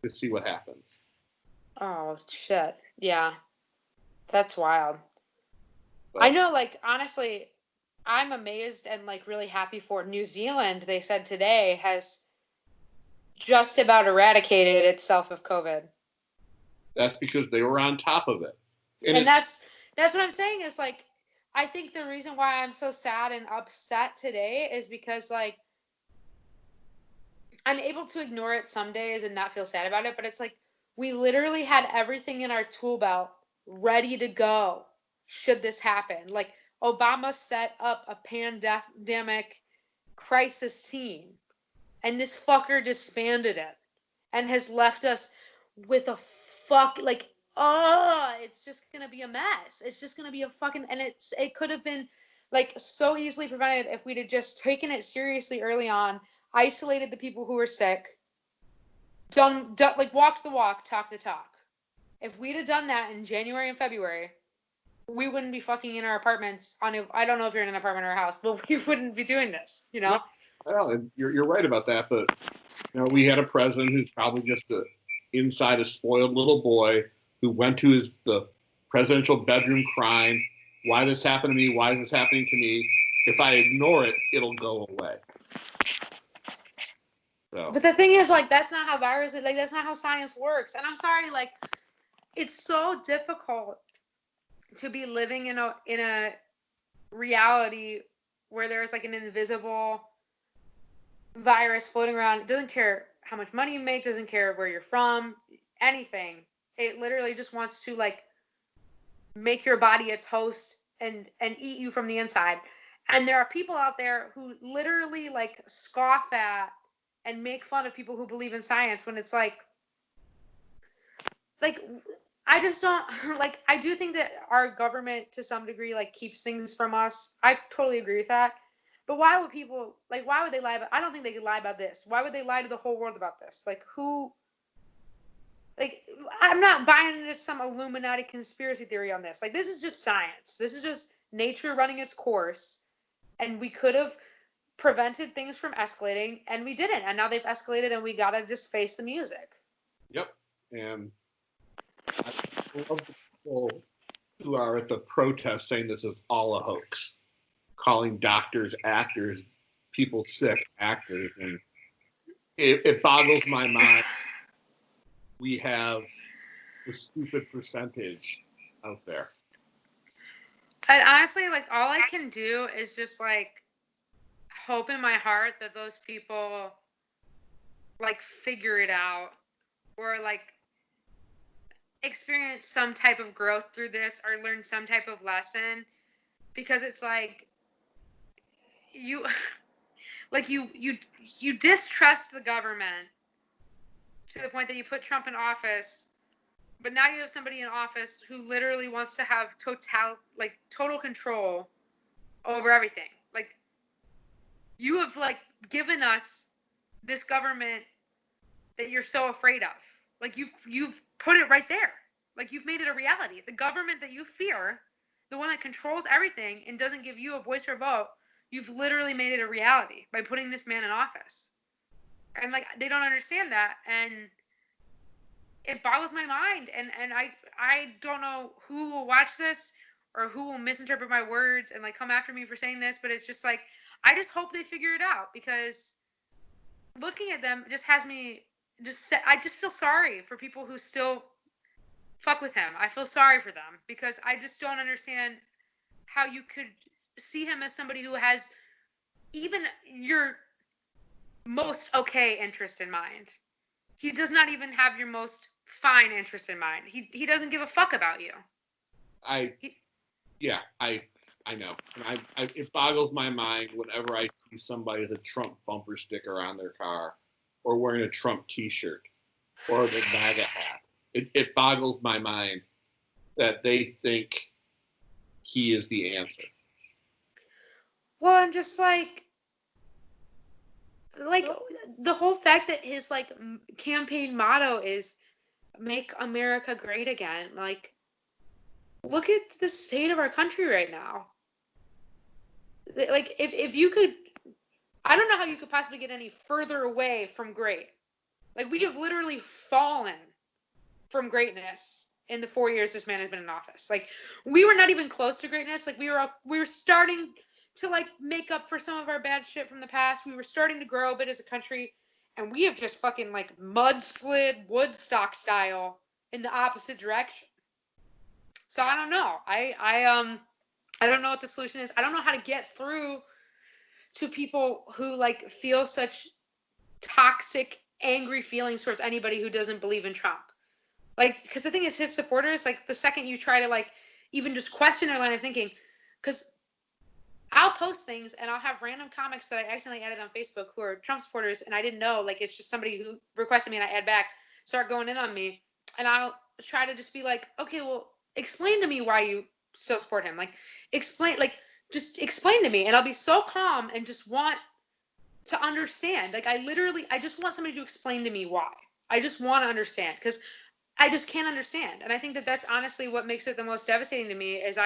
to see what happens. Oh, shit. Yeah. That's wild. But I know, like, honestly, I'm amazed and, like, really happy for New Zealand, they said today, has just about eradicated itself of COVID. that's because they were on top of it. And that's what I'm saying is, like, I think the reason why I'm so sad and upset today is because, like, I'm able to ignore it some days and not feel sad about it, but it's like we literally had everything in our tool belt ready to go should this happen. Like Obama set up a pandemic crisis team and this fucker disbanded it and has left us with a it's just gonna be a mess. It's just gonna be a fucking, and it could have been like so easily prevented if we'd have just taken it seriously early on, isolated the people who were sick, done like walked the walk, talk the talk. If we'd have done that in January and February, we wouldn't be fucking in our apartments I don't know if you're in an apartment or a house, but we wouldn't be doing this, you know? Well, you're right about that, but we had a president who's probably just inside a spoiled little boy who went to the presidential bedroom crying, why this happened to me? Why is this happening to me? If I ignore it, it'll go away. So. But the thing is, like, that's not how that's not how science works. And I'm sorry, like, it's so difficult to be living in a reality where there's like an invisible virus floating around. It doesn't care how much money you make, doesn't care where you're from, anything. It literally just wants to like make your body its host and eat you from the inside. And there are people out there who literally like scoff at and make fun of people who believe in science when it's like I just don't like. I do think that our government to some degree like keeps things from us. I totally agree with that. But why would people like, why would they lie about, I don't think they could lie about this. Why would they lie to the whole world about this? Like who, like, I'm not buying into some Illuminati conspiracy theory on this. Like, this is just science. This is just nature running its course. And we could have prevented things from escalating, and we didn't. And now they've escalated, and we got to just face the music. Yep. And I love the people who are at the protest saying this is all a hoax, calling doctors actors, people sick actors. And it boggles my mind. We have a stupid percentage out there. I honestly, like, all I can do is just, like, hope in my heart that those people, like, figure it out or, like, experience some type of growth through this or learn some type of lesson, because it's like you like you distrust the government to the point that you put Trump in office, but now you have somebody in office who literally wants to have total control over everything. Like, you have, like, given us this government that you're so afraid of. Like, you've put it right there. Like, you've made it a reality. The government that you fear, the one that controls everything and doesn't give you a voice or vote, you've literally made it a reality by putting this man in office. And, like, they don't understand that, and it boggles my mind. And I don't know who will watch this or who will misinterpret my words and, like, come after me for saying this, but it's just like, I just hope they figure it out, because looking at them just has me I just feel sorry for people who still fuck with him. I feel sorry for them, because I just don't understand how you could see him as somebody who has even your most okay interest in mind. He does not even have your most fine interest in mind. He doesn't give a fuck about you. I know. And it boggles my mind whenever I see somebody with a Trump bumper sticker on their car or wearing a Trump t-shirt or the MAGA hat. It boggles my mind that they think he is the answer. Well, I'm just like the whole fact that his, like, campaign motto is "Make America Great Again." Like, look at the state of our country right now. Like, if you could, I don't know how you could possibly get any further away from great. Like, we have literally fallen from greatness in the 4 years this man has been in office. Like, we were not even close to greatness. Like, we were starting to, like, make up for some of our bad shit from the past. We were starting to grow a bit as a country, and we have just fucking, like, mudslid Woodstock style in the opposite direction. So I don't know. I don't know what the solution is. I don't know how to get through to people who, like, feel such toxic, angry feelings towards anybody who doesn't believe in Trump. Like, because the thing is, his supporters, like, the second you try to, like, even just question their line of thinking, because I'll post things and I'll have random comics that I accidentally added on Facebook who are Trump supporters, and I didn't know, like, it's just somebody who requested me and I add back, start going in on me, and I'll try to just be like, okay, well, explain to me why you still support him. Like, just explain to me, and I'll be so calm and just want to understand. Like, I just want somebody to explain to me why. I just want to understand, because I just can't understand. And I think that that's honestly what makes it the most devastating to me, is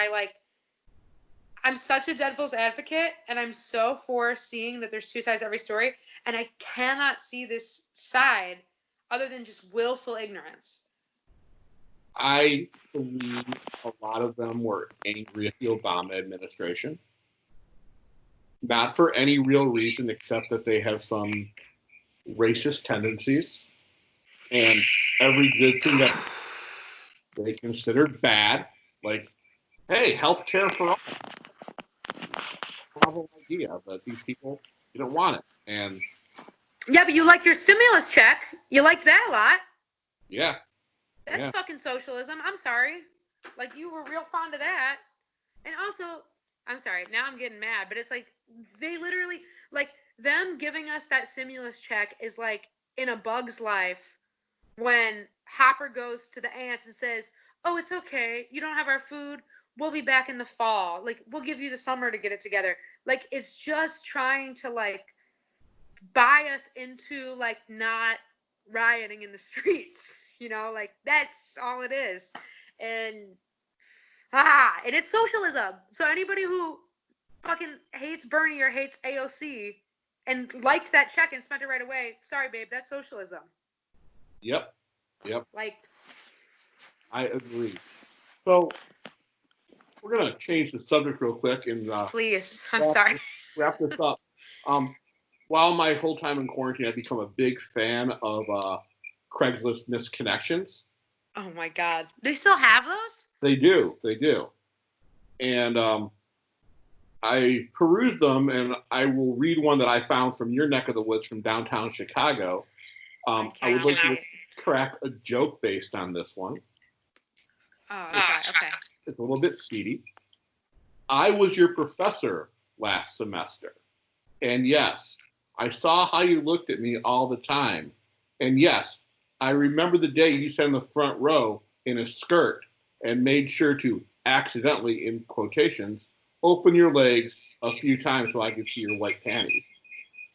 I'm such a devil's advocate, and I'm so for seeing that there's two sides to every story, and I cannot see this side other than just willful ignorance. I believe a lot of them were angry at the Obama administration. Not for any real reason except that they have some racist tendencies. And every good thing that they considered bad, like, hey, healthcare for all. Novel idea, but these people didn't want it. And yeah, but you like your stimulus check. You like that a lot. Yeah. That's fucking socialism. I'm sorry. Like, you were real fond of that. And also, I'm sorry, now I'm getting mad, but it's like, they literally, like, them giving us that stimulus check is like in A Bug's Life when Hopper goes to the ants and says, oh, it's okay, you don't have our food, we'll be back in the fall, like, we'll give you the summer to get it together. Like, it's just trying to, like, buy us into, like, not rioting in the streets, you know, like, that's all it is. And it's socialism. So anybody who fucking hates Bernie or hates AOC and liked that check and spent it right away, sorry, babe, that's socialism. Yep. Like, I agree. So we're gonna change the subject real quick and please, I'm sorry. Wrap this up. While my whole time in quarantine, I've become a big fan of Craigslist Missed Connections. Oh my God, they still have those? They do. And I perused them, and I will read one that I found from your neck of the woods from downtown Chicago. I would like to crack a joke based on this one. Oh, okay. It's a little bit seedy. I was your professor last semester. And yes, I saw how you looked at me all the time. And yes, I remember the day you sat in the front row in a skirt and made sure to accidentally, in quotations, open your legs a few times so I could see your white panties.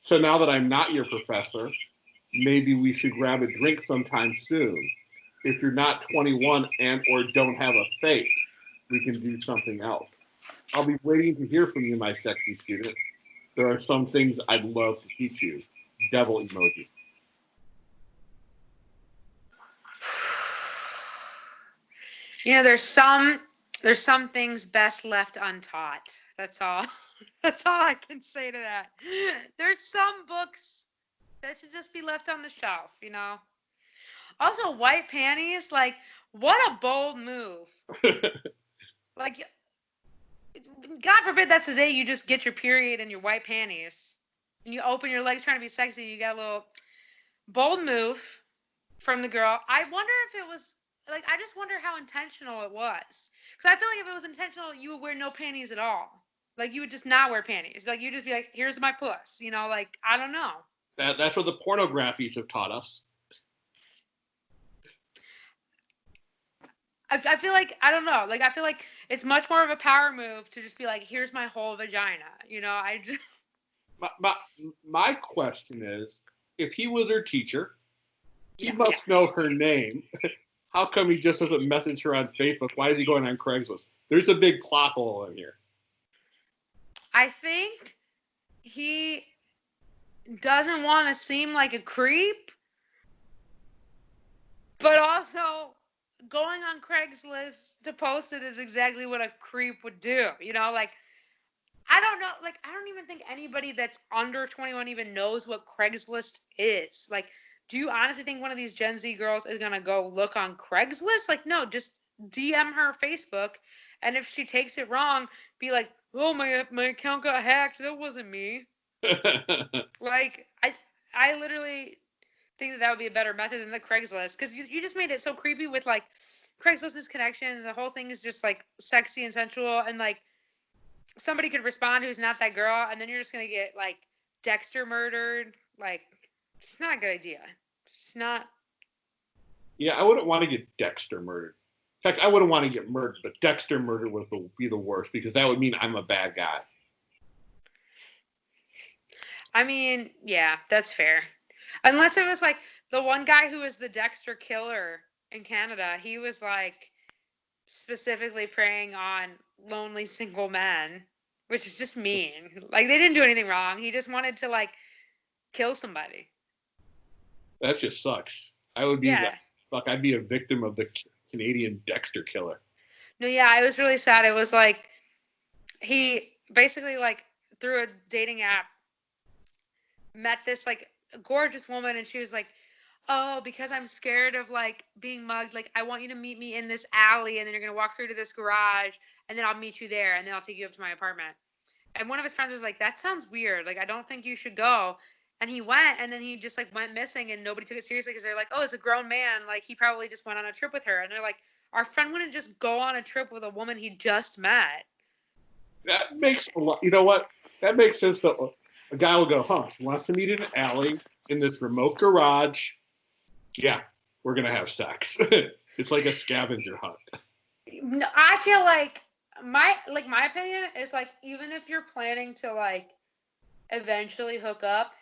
So now that I'm not your professor, maybe we should grab a drink sometime soon. If you're not 21 and or don't have a fake, we can do something else. I'll be waiting to hear from you, my sexy student. There are some things I'd love to teach you. Devil emoji. You know, there's some things best left untaught. That's all. That's all I can say to that. There's some books that should just be left on the shelf, you know. Also, white panties, like, what a bold move. Like, God forbid that's the day you just get your period in your white panties. And you open your legs trying to be sexy. You got a little bold move from the girl. I wonder if it was, like, I just wonder how intentional it was. Because I feel like if it was intentional, you would wear no panties at all. Like, you would just not wear panties. Like, you'd just be like, here's my puss. You know, like, I don't know. That's what the pornographies have taught us. I feel like, I don't know. Like, I feel like it's much more of a power move to just be like, here's my whole vagina. You know, I just... My question is, if he was her teacher, he must know her name. How come he just doesn't message her on Facebook? Why is he going on Craigslist? There's a big plot hole in here. I think he doesn't want to seem like a creep, but also going on Craigslist to post it is exactly what a creep would do. You know, like, I don't know. Like, I don't even think anybody that's under 21 even knows what Craigslist is. Like, do you honestly think one of these Gen Z girls is going to go look on Craigslist? Like, no, just DM her Facebook. And if she takes it wrong, be like, oh, my account got hacked. That wasn't me. Like, I literally think that would be a better method than the Craigslist. Because you just made it so creepy with, like, Craigslist misconnections. The whole thing is just, like, sexy and sensual. And, like, somebody could respond who's not that girl. And then you're just going to get, like, Thtr murdered. Like, it's not a good idea. It's not. Yeah, I wouldn't want to get Thtr murdered. In fact, I wouldn't want to get murdered, but Thtr murder would be the worst because that would mean I'm a bad guy. I mean, yeah, that's fair. Unless it was like the one guy who was the Thtr killer in Canada. He was like specifically preying on lonely single men, which is just mean. Like, they didn't do anything wrong. He just wanted to, like, kill somebody. That just sucks. I would be I'd be a victim of the Canadian Thtr killer. No, yeah, it was really sad. It was like he basically, like, through a dating app met this, like, gorgeous woman, and she was like, oh, because I'm scared of, like, being mugged, like, I want you to meet me in this alley, and then you're going to walk through to this garage, and then I'll meet you there, and then I'll take you up to my apartment. And one of his friends was like, that sounds weird. Like, I don't think you should go. And he went, and then he just, like, went missing, and nobody took it seriously because they're like, oh, it's a grown man. Like, he probably just went on a trip with her. And they're like, our friend wouldn't just go on a trip with a woman he just met. That makes a lot. You know what? That makes sense. That a guy will go, he wants to meet in an alley in this remote garage. Yeah, we're going to have sex. It's like a scavenger hunt. No, I feel like my opinion is, like, even if you're planning to, like, eventually hook up,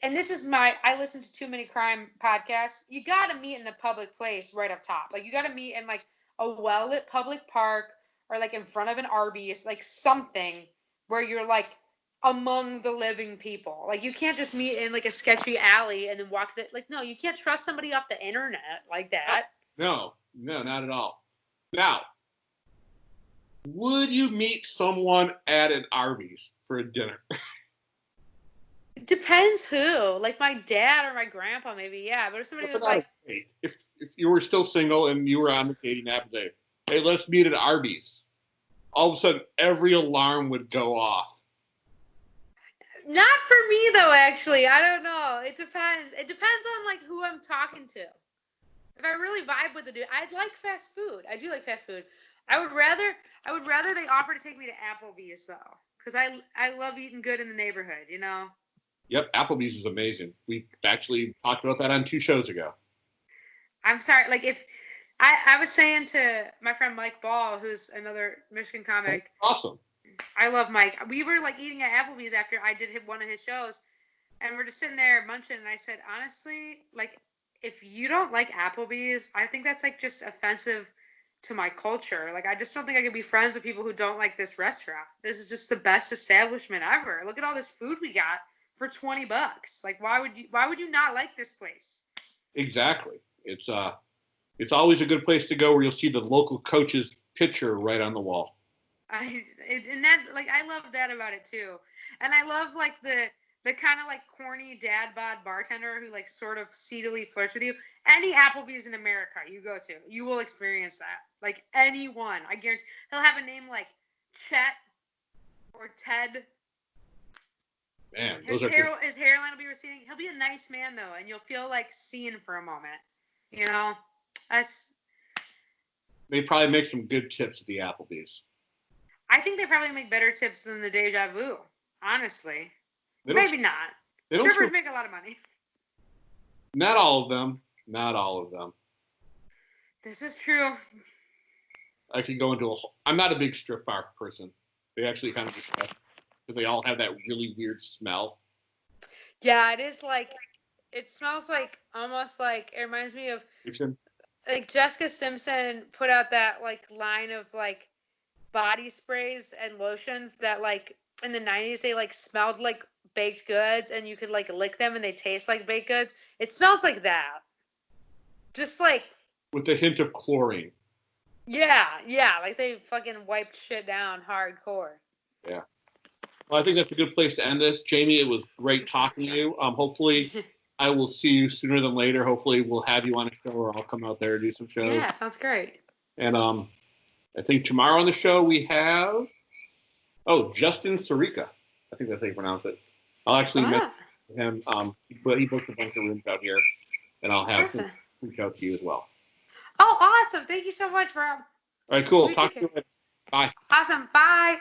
and this is I listen to too many crime podcasts. You got to meet in a public place right up top. Like, you got to meet in, like, a well-lit public park or, like, in front of an Arby's, like, something where you're, like, among the living people. Like, you can't just meet in, like, a sketchy alley and then walk to like, no, you can't trust somebody off the internet like that. No, not at all. Now, would you meet someone at an Arby's for a dinner? Depends who. Like, my dad or my grandpa, maybe, yeah. But if somebody was like, if you were still single and you were on the dating app, hey, let's meet at Arby's. All of a sudden, every alarm would go off. Not for me though, actually. I don't know. It depends. It depends on like who I'm talking to. If I really vibe with the dude, I like fast food. I do like fast food. I would rather they offer to take me to Applebee's though, because I love eating good in the neighborhood. You know. Yep, Applebee's is amazing. We actually talked about that on 2 shows ago. I'm sorry. Like if I was saying to my friend Mike Ball, who's another Michigan comic. Awesome. I love Mike. We were like eating at Applebee's after I did one of his shows, and we're just sitting there munching. And I said, honestly, like if you don't like Applebee's, I think that's like just offensive to my culture. Like I just don't think I could be friends with people who don't like this restaurant. This is just the best establishment ever. Look at all this food we got for $20. Like why would you not like this place? Exactly. It's always a good place to go where you'll see the local coach's picture right on the wall. I love that about it too, and I love like the kind of like corny dad bod bartender who like sort of seedily flirts with you. Any Applebee's in America you go to, you will experience that. Like anyone, I guarantee he'll have a name like Chet or Ted. Man, his hairline will be receding. He'll be a nice man though, and you'll feel like seen for a moment. You know, they probably make some good tips at the Applebee's. I think they probably make better tips than the Deja Vu, honestly. Maybe not. Strippers make a lot of money. Not all of them. Not all of them. This is true. I could go into I'm not a big strip bar person. They actually kind of disgust because they all have that really weird smell. Yeah, it is like, it smells like, almost like, it reminds me of, like Jessica Simpson put out that like line of like body sprays and lotions that like in the 90s they like smelled like baked goods and you could like lick them and they taste like baked goods. It smells like that. Just like with a hint of chlorine. Yeah, like they fucking wiped shit down hardcore. Yeah. Well, I think that's a good place to end this. Jamie, it was great talking to you. Hopefully I will see you sooner than later. Hopefully we'll have you on a show or I'll come out there and do some shows. Yeah, sounds great. And I think tomorrow on the show we have Justin Sirica. I think that's how you pronounce it. I'll actually meet him. But he booked a bunch of rooms out here, and I'll have him reach out to you as well. Oh, awesome! Thank you so much, Rob. All right, cool. Talk to you later. Bye. Awesome. Bye.